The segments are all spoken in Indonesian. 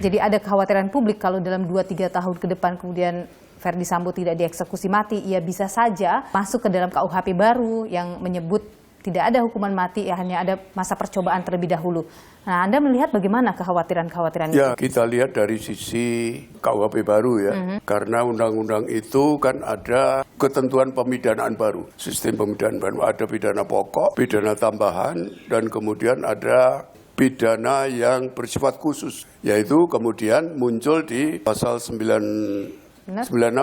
Jadi ada kekhawatiran publik kalau dalam 2-3 tahun ke depan kemudian Verdi Sambo tidak dieksekusi mati, ia bisa saja masuk ke dalam KUHP baru yang menyebut tidak ada hukuman mati, ya hanya ada masa percobaan terlebih dahulu. Nah, Anda melihat bagaimana kekhawatiran-kekhawatiran itu? Ya, kita lihat dari sisi KUHP baru ya. Karena undang-undang itu kan ada ketentuan pemidanaan baru. Sistem pemidanaan baru, ada pidana pokok, pidana tambahan, dan kemudian ada pidana yang bersifat khusus. Yaitu kemudian muncul di pasal 96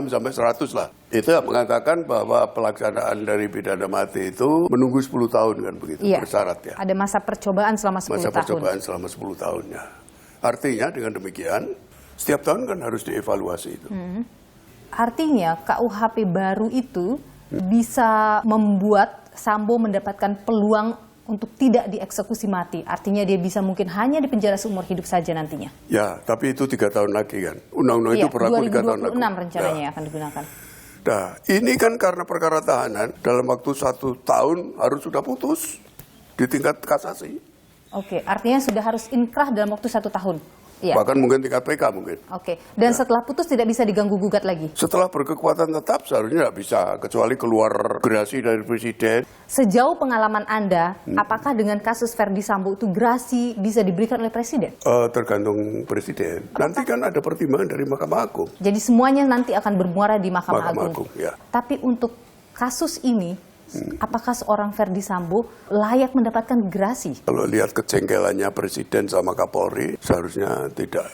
sampai 100 lah. Itu mengatakan bahwa pelaksanaan dari pidana mati itu menunggu 10 tahun kan begitu, iya, bersyarat ya. Ada masa percobaan selama 10 tahun. Masa percobaan selama 10 tahunnya. Artinya dengan demikian, setiap tahun kan harus dievaluasi itu. Artinya KUHP baru itu bisa membuat Sambo mendapatkan peluang untuk tidak dieksekusi mati. Artinya dia bisa mungkin hanya dipenjara seumur hidup saja nantinya. Ya, tapi itu 3 tahun lagi kan. Undang-undang itu berlaku 3 tahun lagi. 2026 rencananya akan digunakan. Nah, ini kan karena perkara tahanan, dalam waktu 1 tahun harus sudah putus di tingkat kasasi. Oke, artinya sudah harus inkrah dalam waktu 1 tahun. Iya. Bahkan mungkin tingkat PK mungkin. Oke, dan setelah putus tidak bisa diganggu-gugat lagi? Setelah berkekuatan tetap seharusnya tidak bisa, kecuali keluar gerasi dari presiden. Sejauh pengalaman Anda, apakah dengan kasus Verdi Sambo itu gerasi bisa diberikan oleh presiden? Tergantung presiden. Nanti kan ada pertimbangan dari Mahkamah Agung. Jadi semuanya nanti akan bermuara di Mahkamah Agung. Ya. Tapi untuk kasus ini, apakah seorang Verdi Sambo layak mendapatkan gerasi? Kalau lihat kejengkelannya presiden sama Kapolri, seharusnya tidak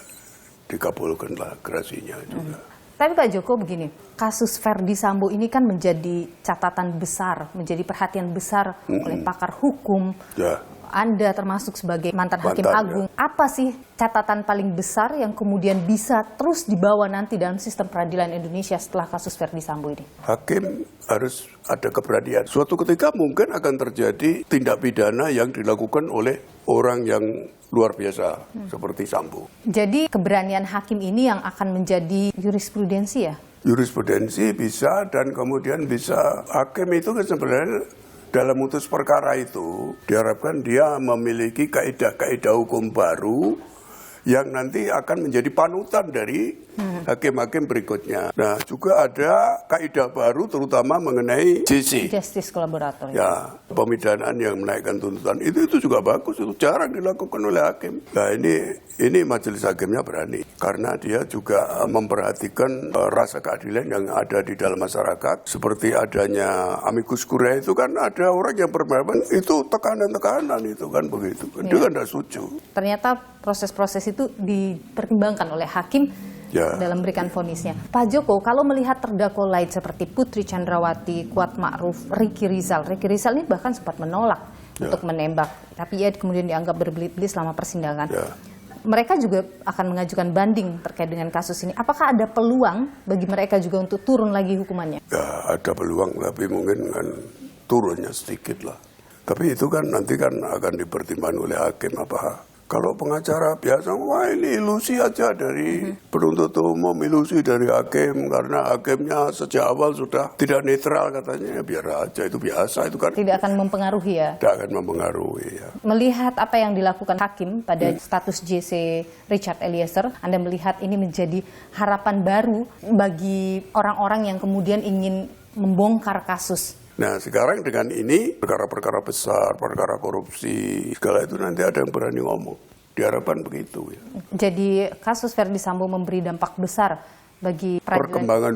dikabulkan lah gerasinya juga. Tapi Pak Joko begini, kasus Verdi Sambo ini kan menjadi catatan besar, menjadi perhatian besar oleh pakar hukum. Ya. Anda termasuk sebagai mantan Hakim Agung. Ya. Apa sih catatan paling besar yang kemudian bisa terus dibawa nanti dalam sistem peradilan Indonesia setelah kasus Verdi Sambo ini? Hakim harus ada keberanian. Suatu ketika mungkin akan terjadi tindak pidana yang dilakukan oleh orang yang luar biasa seperti Sambo. Jadi keberanian hakim ini yang akan menjadi jurisprudensi ya? Jurisprudensi bisa, dan kemudian bisa hakim itu kan sebenarnya dalam mutus perkara itu diharapkan dia memiliki kaidah-kaidah hukum baru yang nanti akan menjadi panutan dari hakim-hakim berikutnya. Nah, juga ada kaidah baru terutama mengenai JC. Justice Collaborator. Ya, pemidanaan yang menaikkan tuntutan. Itu juga bagus, itu jarang dilakukan oleh hakim. Nah, ini majelis hakimnya berani. Karena dia juga memperhatikan rasa keadilan yang ada di dalam masyarakat. Seperti adanya amicus curiae itu kan ada orang yang berpendapat itu tekanan-tekanan itu kan begitu. Dia kan tidak setuju. Ternyata proses-proses itu dipertimbangkan oleh hakim dalam memberikan vonisnya. Pak Joko, kalau melihat terdakwa lain seperti Putri Chandrawati, Kuat Ma'ruf, Ricky Rizal ini bahkan sempat menolak untuk menembak, tapi ia kemudian dianggap berbelit-belit selama persidangan. Mereka juga akan mengajukan banding terkait dengan kasus ini. Apakah ada peluang bagi mereka juga untuk turun lagi hukumannya? Ya, ada peluang, tapi mungkin kan turunnya sedikit lah. Tapi itu kan nanti kan akan dipertimbangkan oleh hakim apa. Kalau pengacara biasa, wah ini ilusi aja dari penuntut umum, ilusi dari hakim, karena hakimnya sejak awal sudah tidak netral katanya, ya biar aja, itu biasa, itu kan. Tidak akan mempengaruhi ya? Tidak akan mempengaruhi ya. Melihat apa yang dilakukan hakim pada status JC Richard Eliezer, Anda melihat ini menjadi harapan baru bagi orang-orang yang kemudian ingin membongkar kasus. Nah, sekarang dengan ini, perkara-perkara besar, perkara korupsi, segala itu nanti ada yang berani ngomong. Diharapkan begitu. Ya. Jadi kasus Verdi Sambo memberi dampak besar bagi perkembangan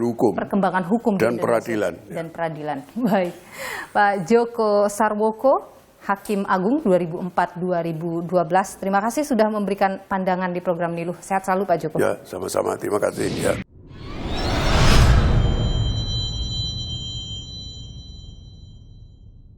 hukum dan peradilan. Dan peradilan. Baik. Pak Joko Sarwoko, Hakim Agung 2004-2012. Terima kasih sudah memberikan pandangan di program Niluh. Sehat selalu Pak Joko. Ya, sama-sama. Terima kasih. Ya.